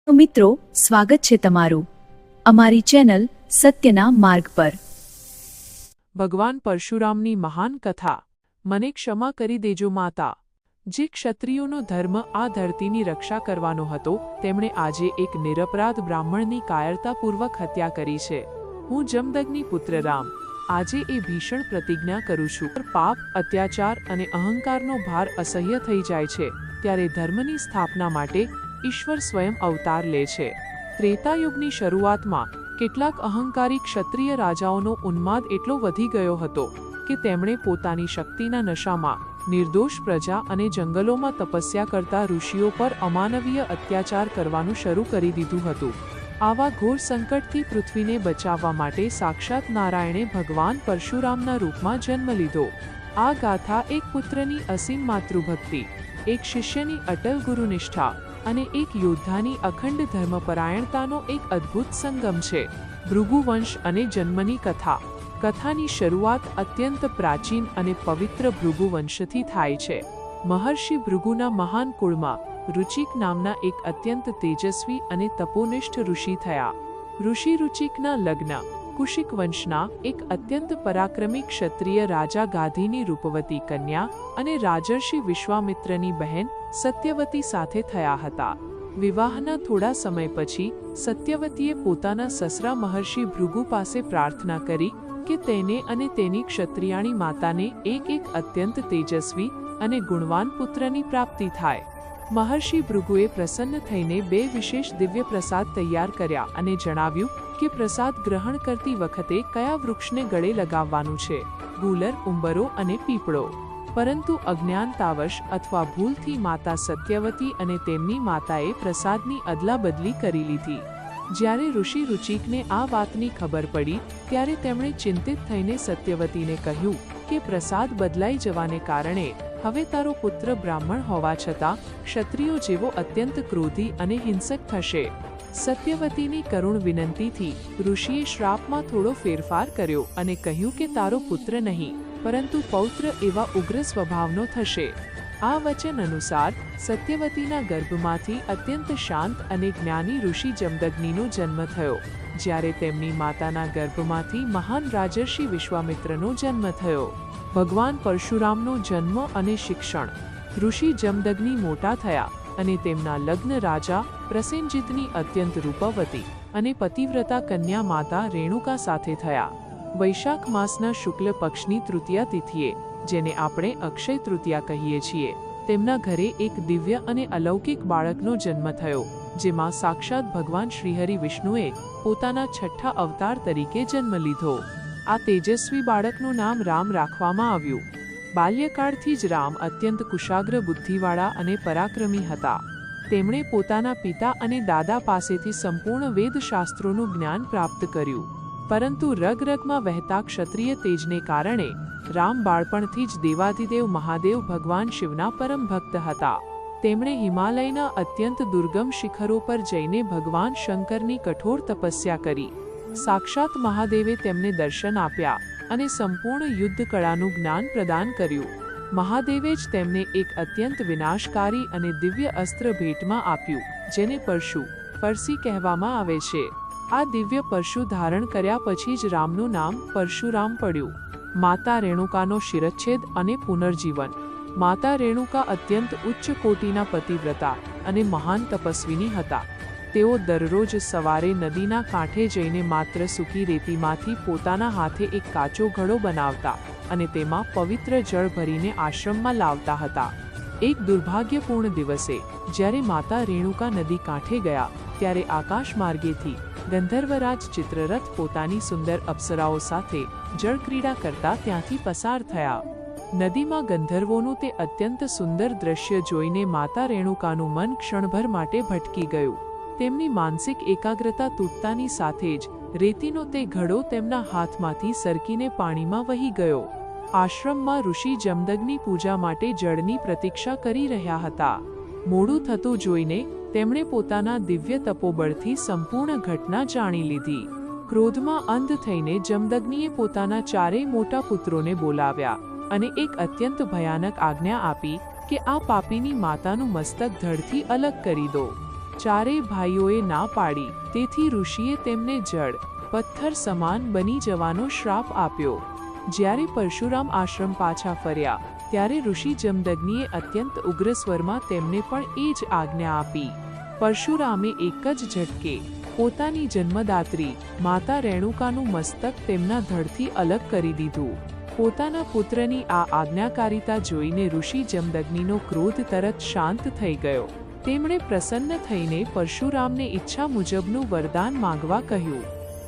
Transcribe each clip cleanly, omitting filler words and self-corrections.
તો મિત્રો, સ્વાગત છે તમારું અમારી ચેનલ સત્યના માર્ગ પર। ભગવાન પરશુરામની મહાન કથા। મને ક્ષમા કરી દેજો માતા। જે ક્ષત્રિયોનો ધર્મ આ ધરતીની રક્ષા કરવાનો હતો, તેમણે આજે એક નિરપરાધ બ્રાહ્મણની કાયરતાપૂર્વક હત્યા કરી છે। હું જમદગ્નિ પુત્ર રામ આજે એ ભીષણ પ્રતિજ્ઞા કરું છું, પાપ, અત્યાચાર અને અહંકારનો ભાર અસહ્ય થઈ જાય છે ત્યારે ધર્મની સ્થાપના માટે ઈશ્વર સ્વયં અવતાર લે છે। ત્રેતાયુગની શરૂઆતમાં કેટલાક અહંકારી ક્ષત્રિય રાજાઓનો ઉન્માદ એટલો વધી ગયો હતો કે તેમણે પોતાની શક્તિના નશામાં નિર્દોષ પ્રજા અને જંગલોમાં તપસ્યા કરતા ઋષિઓ પર અમાનવીય અત્યાચાર કરવાનું શરૂ કરી દીધું હતું। આવા ઘોર સંકટથી પૃથ્વીને બચાવવા માટે સાક્ષાત નારાયણે ભગવાન પરશુરામના રૂપમાં જન્મ લીધો। આ ગાથા એક પુત્રની અસીમ માતૃભક્તિ, એક શિષ્યની અટલ ગુરુનિષ્ઠા અને એક યોદ્ધાની અખંડ ધર્મપરાયણતાનો એક અદ્ભુત સંગમ છે। ભૃગુવંશ અને જન્મની કથા। કથાની શરૂઆત અત્યંત પ્રાચીન અને પવિત્ર ભૃગુવંશથી થાય છે। મહર્ષિ ભૃગુના મહાન કુળમાં રુચિક નામના એક અત્યંત તેજસ્વી અને તપોનિષ્ઠ ઋષિ થયા। ઋષિ રુચિકના લગ્ન કુશિક વંશના એક અત્યંત પરાક્રમી ક્ષત્રિય રાજા ગાધીની રૂપવતી કન્યા અને રાજર્ષિ વિશ્વામિત્રની બહેન સત્યવતી સાથે થયા હતા। વિવાહના થોડા સમય પછી સત્યવતીએ પોતાના સસરા મહર્ષિ ભૃગુ પાસે પ્રાર્થના કરી કે તેને અને તેની ક્ષત્રિયાણી માતાને એક અત્યંત તેજસ્વી અને ગુણવાન પુત્રની પ્રાપ્તિ થાય। મહર્ષિ ભૃગુએ પ્રસન્ન થઈને બે વિશેષ દિવ્ય પ્રસાદ તૈયાર કર્યા અને જણાવ્યું કે પ્રસાદ ગ્રહણ કરતી વખતે કયા વૃક્ષને ગળે લગાવવાનું છે, ગુલર, ઉંબરો અને પીપળો। પરંતુ અજ્ઞાનતાવશ અથવા ભૂલથી માતા સત્યવતી અને તેમની માતાએ પ્રસાદની અદલાબદલી કરી લીધી। જ્યારે ઋષિ રુચિકને આ વાતની ખબર પડી ત્યારે તેમણે ચિંતિત થઈને સત્યવતીને કહ્યું કે પ્રસાદ બદલાઈ જવાને કારણે હવે તારો પુત્ર બ્રાહ્મણ હોવા છતાં ક્ષત્રિયો જેવો અત્યંત ક્રોધી અને હિંસક થશે। સત્યવતીની કરુણ વિનંતીથી ઋષિએ શ્રાપમાં થોડો ફેરફાર કર્યો અને કહ્યું કે તારો પુત્ર નહીં પરંતુ પૌત્ર એવા ઉગ્ર સ્વભાવનો થશે। આ વચન અનુસાર સત્યવતીના ગર્ભમાંથી અત્યંત શાંત અને જ્ઞાની ઋષિ જમદગ્નિનો જન્મ થયો, જ્યારે તેમની માતાના ગર્ભમાંથી મહાન રાજર્ષિ વિશ્વામિત્રનો જન્મ થયો। ભગવાન પરશુરામનો જન્મ અને શિક્ષણ। ઋષિ જમદગ્નિ મોટા થયા અને તેમના લગ્ન રાજા પ્રસેનજીતની અત્યંત રૂપવતી અને પતિવ્રતા કન્યા માતા રેણુકા સાથે થયા। વૈશાખ માસના શુક્લ પક્ષની તૃતીયા તિથિએ, જેને આપણે અક્ષય તૃતીયા કહીએ છીએ, તેમના ઘરે એક દિવ્ય અને અલૌકિક બાળકનો જન્મ થયો, જેમાં સાક્ષાત ભગવાન શ્રીહરિ વિષ્ણુએ પોતાના છઠ્ઠા અવતાર તરીકે જન્મ લીધો। આ તેજસ્વી બાળકનું નામ રામ રાખવામાં આવ્યું। બાલ્યકાળથી જ રામ અત્યંત કુશાગ્ર બુદ્ધિવાળા અને પરાક્રમી હતા। તેમણે પોતાના પિતા અને દાદા પાસેથી સંપૂર્ણ વેદશાસ્ત્રોનું જ્ઞાન પ્રાપ્ત કર્યું, પરંતુ રગરગમાં વહેતા ક્ષત્રિય તેજને કારણે રામ બાળપણથી જ દેવાધિદેવ મહાદેવ ભગવાન શિવના પરમ ભક્ત હતા। તેમણે હિમાલયના અત્યંત દુર્ગમ શિખરો પર જઈને ભગવાન શંકરની કઠોર તપસ્યા કરી। સાક્ષાત મહાદેવે તેમને દર્શન આપ્યા અને સંપૂર્ણ યુદ્ધ કળાનું જ્ઞાન પ્રદાન કર્યું। મહાદેવે જ તેમને એક અત્યંત વિનાશકારી અને દિવ્ય અસ્ત્ર ભેટમાં આપ્યું, જેને પરશી કહેવામાં આવે છે। આ દિવ્ય પરશુ ધારણ કર્યા પછી જ રામનું નામ પરશુરામ પડ્યું। માતા રેણુકાનો શિરચ્છેદ અને પુનર્જીવન। માતા રેણુકા અત્યંત ઉચ્ચ કોટીના પતિવ્રતા અને મહાન તપસ્વીની હતા। તેઓ દરરોજ સવારે નદીના કાંઠે જઈને માત્ર સૂકી રેતીમાંથી પોતાના હાથે એક કાચો ઘડો બનાવતા અને તેમાં પવિત્ર જળ ભરીને આશ્રમમાં લાવતા હતા। એક દુર્ભાગ્યપૂર્ણ દિવસે જ્યારે માતા રેણુકા નદી કાંઠે ગયા ત્યારે આકાશ માર્ગેથી ગંધર્વરાજ ચિત્રરથ પોતાની સુંદર અપ્સરાઓ સાથે જળક્રીડા કરતા ત્યાંથી પસાર થયા। નદીમાં ગંધર્વોનું તે અત્યંત સુંદર દ્રશ્ય જોઈને માતા રેણુકાનું મન ક્ષણભર માટે ભટકી ગયું। તેમની માનસિક એકાગ્રતા તૂટતાની સાથે જ રેતીનો તે ઘડો તેમના હાથમાંથી સરકીને પાણીમાં વહી ગયો। આશ્રમમાં ઋષિ જમદગ્નિ પૂજા માટે જળની પ્રતીક્ષા કરી રહ્યા હતા। મોડું થતું જોઈને તેમણે પોતાના દિવ્ય તપોબળથી સંપૂર્ણ ઘટના જાણી લીધી। ક્રોધમાં અંધ થઈને જમદગ્નિએ પોતાના ચારેય મોટા પુત્રોને બોલાવ્યા અને એક અત્યંત ભયાનક આજ્ઞા આપી કે આ પાપીની માતાનું મસ્તક ધડથી અલગ કરી દો। ચારેય ભાઈઓએ ના પાડી, તેથી ઋષિએ તેમને જળ પથ્થર સમાન બની જવાનો શ્રાપ આપ્યો. જ્યારે પરશુરામ આશ્રમ પાછા ફર્યા ત્યારે ઋષિ જમદગ્નિએ અત્યંત ઉગ્ર સ્વરમાં તેમને પણ એ જ આજ્ઞા આપી. પરશુરામે એક જ ઝટકે પોતાની જન્મદાત્રી માતા રેણુકાનું મસ્તક તેમના ધડથી અલગ કરી દીધું. પોતાના પુત્રની આ આજ્ઞાકારિતા જોઈને ઋષિ જમદગ્નિનો ક્રોધ તરત શાંત થઈ ગયો. તેમણે પ્રસન્ન થઈને પરશુરામને ઈચ્છા મુજબનું વરદાન માંગવા કહ્યું.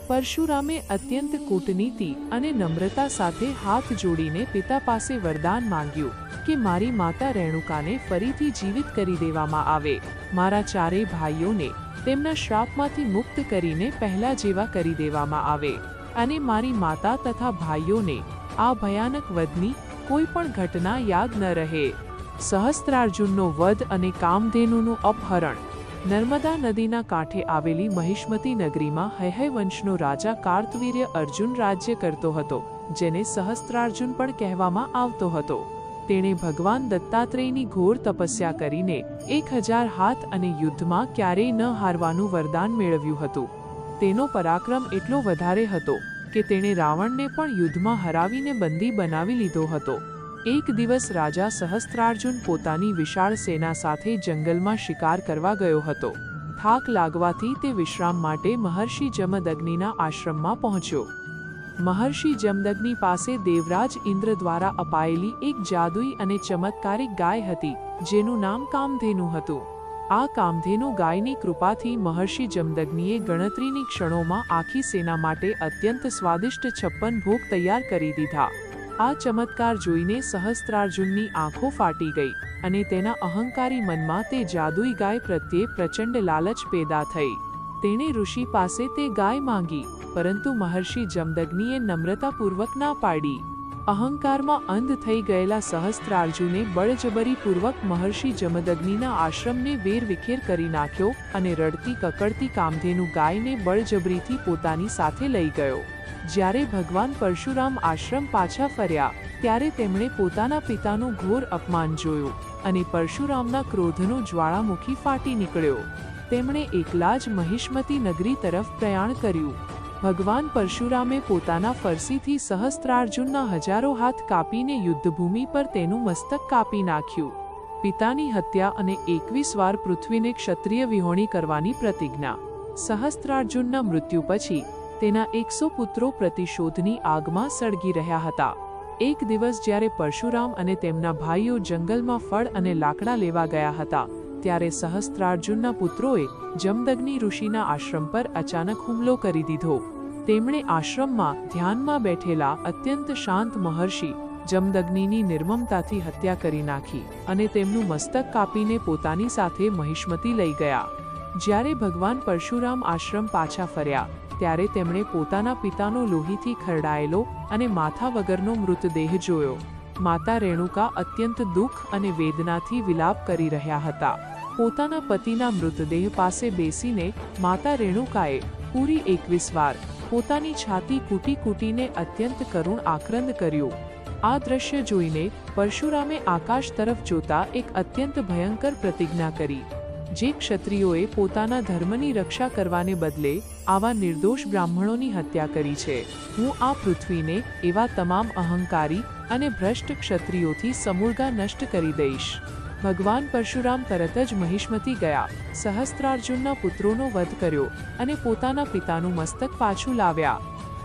પરશુરામે અત્યંત કૂટનીતિ અને નમ્રતા સાથે હાથ જોડીને પિતા પાસે વરદાન માંગ્યું કે મારી માતા રેણુકાને ફરીથી જીવિત કરી દેવામાં આવે, મારા ચારેય ભાઈઓને તેમના શ્રાપમાંથી મુક્ત કરીને પહેલા જેવા કરી દેવામાં આવે અને મારી માતા તથા ભાઈઓને આ ભયાનક વધની કોઈ પણ ઘટના યાદ ન રહે. સહસ્ત્રાર્જુનનો વધ અને કામધેનુનું અપહરણ. નર્મદા નદીના કાંઠે આવેલી મહિષ્મતી નગરીમાં હૈહય વંશનો રાજા કાર્તવીર્ય અર્જુન રાજ્ય કરતો હતો, જેને સહસ્ત્રાર્જુન પણ કહેવામાં આવતો હતો. તેણે ભગવાન દત્તાત્રેયની ઘોર તપસ્યા કરીને 1000 હાથ અને યુદ્ધમાં ક્યારેય ન હારવાનું વરદાન મેળવ્યું હતું. તેનો પરાક્રમ એટલો વધારે હતો કે તેણે રાવણને પણ યુદ્ધમાં હરાવીને બંદી બનાવી લીધો હતો. એક દિવસ રાજા સહસ્ત્રાર્જુન પોતાની વિશાળ સેના સાથે જંગલમાં શિકાર કરવા ગયો હતો. થાક લાગવાથી તે વિશ્રામ માટે મહર્ષિ જમદગ્નિના આશ્રમમાં પહોંચ્યો. મહર્ષિ જમદગ્નિ પાસે દેવરાજ ઇન્દ્ર દ્વારા અપાયેલી એક જાદુઈ અને ચમત્કારિક ગાય હતી, જેનું નામ કામધેનુ હતું. આ કામધેનુ ગાયની કૃપાથી મહર્ષિ જમદગ્નિએ ગણતરીની ક્ષણોમાં આખી સેના માટે અત્યંત સ્વાદિષ્ટ 56 ભોગ તૈયાર કરી દીધા. આ ચમત્કાર જોઈને સહસ્ત્રાર્જુનની આંખો ફાટી ગઈ અને તેના અહંકારી મનમાં તે જાદુઈ ગાય પ્રત્યે પ્રચંડ લાલચ પેદા થઈ. તેણે ઋષિ પાસે તે ગાય માંગી, પરંતુ મહર્ષિ જમદગ્નિએ નમ્રતાપૂર્વક ના પાડી. અહંકારમાં અંધ થઈ ગયેલા સહસ્ત્રાર્જુને બળજબરીપૂર્વક મહર્ષિ જમદગ્નિના આશ્રમને વેરવિખેર કરી નાખ્યો અને રડતી કકડતી કામધેનુ ગાયને બળજબરીથી પોતાની સાથે લઈ ગયો. જ્યારે ભગવાન પરશુરામ આશ્રમ પાછા ફર્યા ત્યારે તેમણે પોતાના પિતાનું ઘોર અપમાન જોયું અને પરશુરામના ક્રોધનો જ્વાળામુખી ફાટી નીકળ્યો. તેમણે એકલા જ મહિષ્મતી નગરી તરફ પ્રયાણ કર્યું. ભગવાન પરશુરામે પોતાના ફરસીથી સહસ્ત્રાર્જુનના હજારો હાથ કાપીને યુદ્ધભૂમિ પર તેનું મસ્તક કાપી નાખ્યું. પિતાની હત્યા અને 21 વાર પૃથ્વીને ક્ષત્રિય વિહોણી કરવાની પ્રતિજ્ઞા. સહસ્ત્રાર્જુનના મૃત્યુ પછી તેના 100 પુત્રો પ્રતિશોધની આગમાં સળગી રહ્યા હતા. એક દિવસ જ્યારે પરશુરામ અને તેમના ભાઈઓ જંગલમાં ફળ અને લાકડા લેવા ગયા હતા ત્યારે સહસ્ત્રાર્જુનના પુત્રોએ જમદગ્નિ ઋષિના આશ્રમ પર અચાનક હુમલો કરી દીધો. તેમણે આશ્રમમાં ધ્યાનમાં બેઠેલા અત્યંત શાંત મહર્ષિ જમદગ્નિની નિર્મમતાથી હત્યા કરી નાખી અને તેમનું મસ્તક કાપીને પોતાની સાથે મહિષ્મતી લઈ ગયા. જ્યારે ભગવાન પરશુરામ આશ્રમ પાછા ફર્યા ત્યારે તેમણે પોતાના પિતાનો લોહીથી ખરડાયેલો અને માથા વગરનો મૃતદેહ જોયો. માતા રેણુકા અત્યંત દુઃખ અને વેદનાથી વિલાપ કરી રહ્યા હતા. પોતાના પતિના મૃતદેહ પાસે બેસીને માતા રેણુકાએ પૂરી 21 વાર પોતાની છાતી કૂટી કૂટીને અત્યંત કરુણ આક્રંદ કર્યું. આ દ્રશ્ય જોઈને પરશુરામે આકાશ તરફ જોતા એક અત્યંત ભયંકર પ્રતિજ્ઞા કરી. જે ક્ષત્રિયોએ પોતાના ધર્મની રક્ષા કરવાને બદલે આવા નિર્દોષ બ્રાહ્મણોની હત્યા કરી છે, હું આ પૃથ્વીને એવા તમામ અહંકારી અને ભ્રષ્ટ ક્ષત્રિયોથી સમૂળગા નષ્ટ કરી દઈશ. ભગવાન પરશુરામ તરત જ મહિષ્મતી ગયા, સહસ્ત્રાર્જુનના પુત્રોનો વધ કર્યો અને પોતાના પિતાનું મસ્તક પાછું લાવ્યા.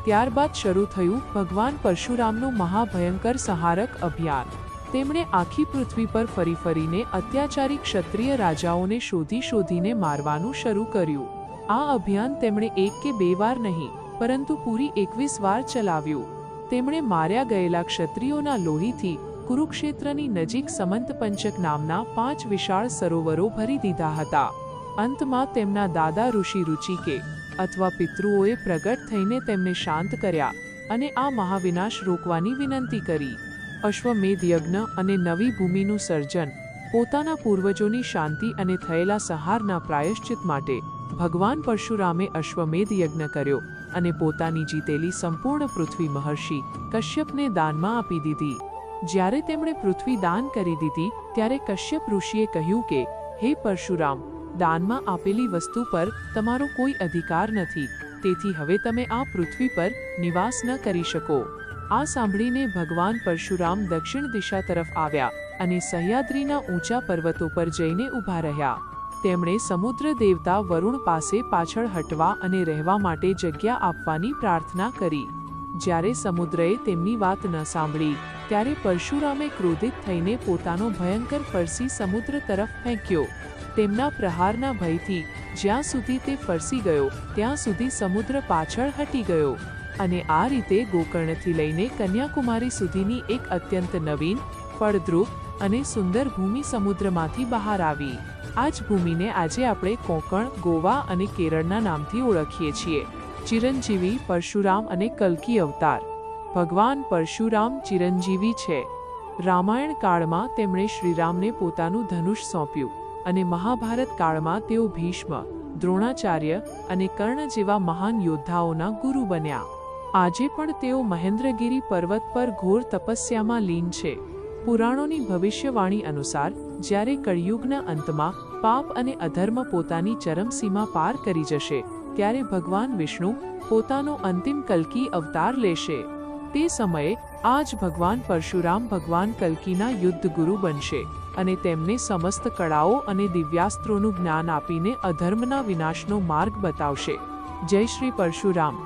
ત્યારબાદ શરૂ થયું ભગવાન પરશુરામનું મહાભયંકર સંહારક અભિયાન. તેમણે આખી પૃથ્વી પર ફરી ફરીને અત્યાચારી ક્ષત્રિય રાજાઓને શોધી શોધીને મારવાનું શરૂ કર્યું. આ અભિયાન તેમણે 1 કે 2 વાર નહીં, પરંતુ પૂરી 21 વાર ચલાવ્યું. તેમણે માર્યા ગયેલા ક્ષત્રિયોના લોહીથી કુરુક્ષેત્રની નજીક સમંતપંચક નામના 5 વિશાળ સરોવરો ભરી દીધા હતા. અંતમાં તેમના દાદા ઋષિ રુચિકે અથવા પિતૃઓએ પ્રગટ થઈને તેમને શાંત કર્યા અને આ મહાવિનાશ રોકવાની વિનંતી કરી. અશ્વમેધ યજ્ઞ અને નવી ભૂમિનું સર્જન, પોતાના પૂર્વજોની શાંતિ અને થયેલા સંહારના પ્રાયશ્ચિત માટે ભગવાન પરશુરામે અશ્વમેધ યજ્ઞ કર્યો અને પોતાની જીતેલી સંપૂર્ણ પૃથ્વી મહર્ષિ કશ્યપને દાનમાં આપી દીધી. જ્યારે તેમણે પૃથ્વી દાન કરી દીધી ત્યારે કશ્યપ ઋષિએ કહ્યું કે, હે પરશુરામ, દાનમાં આપેલી વસ્તુ પર તમારો કોઈ અધિકાર નથી, તેથી હવે તમે આ પૃથ્વી પર નિવાસ ન કરી શકો. આ સાંભળીને ભગવાન પરશુરામ દક્ષિણ દિશા તરફ આવ્યા અને સહ્યાદ્રીના ઊંચા પર્વતો પર જઈને ઊભા રહ્યા. તેમણે સમુદ્ર દેવતા વરુણ પાસે પાછળ હટવા અને રહેવા માટે જગ્યા આપવાની પ્રાર્થના કરી. જ્યારે સમુદ્રએ તેમની વાત ન સાંભળી ત્યારે પરશુરામે ક્રોધિત થઈને પોતાનો ભયંકર ફરસી સમુદ્ર તરફ ફેંક્યો. તેમના પ્રહારના ભયથી જ્યાં સુધી તે ફરસી ગયો ત્યાં સુધી સમુદ્ર પાછળ હટી ગયો અને આ રીતે ગોકર્ણથી લઈને કન્યાકુમારી સુધીની એક અત્યંત નવીન, ફળદ્રુપ અને સુંદર ભૂમિ સમુદ્રમાંથી બહાર આવી. આ જ ભૂમિને આજે આપણે કોંકણ, ગોવા અને કેરળના નામથી ઓળખીએ છીએ. ચિરંજીવી, પરશુરામ અને કલ્કી અવતાર. ભગવાન પરશુરામ ચિરંજીવી છે. રામાયણ કાળમાં તેમણે શ્રીરામને પોતાનું ધનુષ સોંપ્યું અને મહાભારત કાળમાં તેઓ ભીષ્મ, દ્રોણાચાર્ય અને કર્ણ જેવા મહાન યોદ્ધાઓના ગુરુ બન્યા. આજે પણ તેઓ મહેન્દ્રગિરી પર્વત પર ઘોર તપસ્યામાં લીન છે. પુરાણોની ભવિષ્યવાણી અનુસાર જ્યારે કળિયુગના અંતમાં પાપ અને અધર્મ પોતાની ચરમસીમા પાર કરી જશે ત્યારે ભગવાન વિષ્ણુ પોતાનો અંતિમ કલ્કી અવતાર લેશે. તે સમયે આ જ ભગવાન પરશુરામ ભગવાન કલ્કીના યુદ્ધ ગુરુ બનશે અને તેમને સમસ્ત કળાઓ અને દિવ્યાસ્ત્રોનું જ્ઞાન આપીને અધર્મના વિનાશનો માર્ગ બતાવશે. જય શ્રી પરશુરામ.